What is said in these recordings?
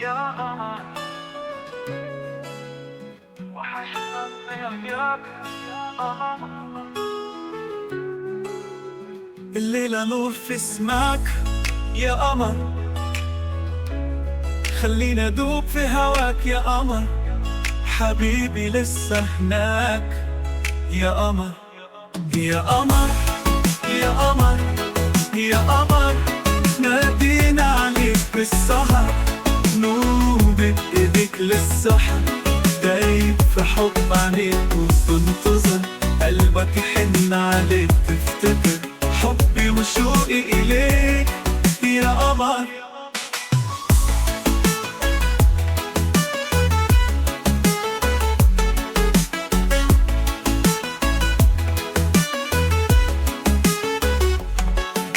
يا قمر وحشنا غيابك يا قمر. الليلة نور في سماك يا قمر، خلينا دوب في هواك يا قمر. حبيبي لسه هناك يا قمر يا قمر يا قمر يا قمر. نادينا عليك بالسهر، نوبة ايديك للسحر. دايب في حب عينيك وبنتظر، قلبك يحن عليك تفتكر حبي وشوقي إليك يا قمر.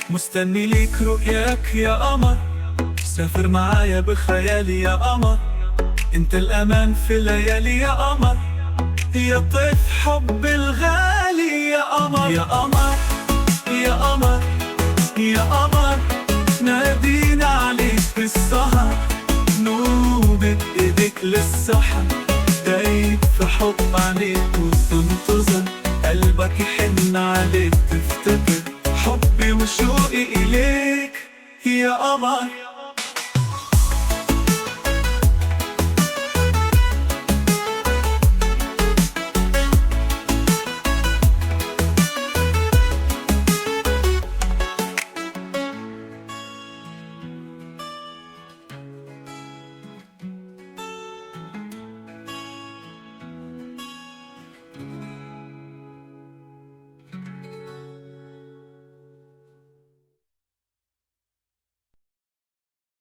مستني ليك رؤياك يا قمر، سافر معايا بخيالي يا قمر. انت الأمان في ليالي يا قمر، يا طيف حب الغالي يا قمر يا قمر يا قمر يا قمر. نادي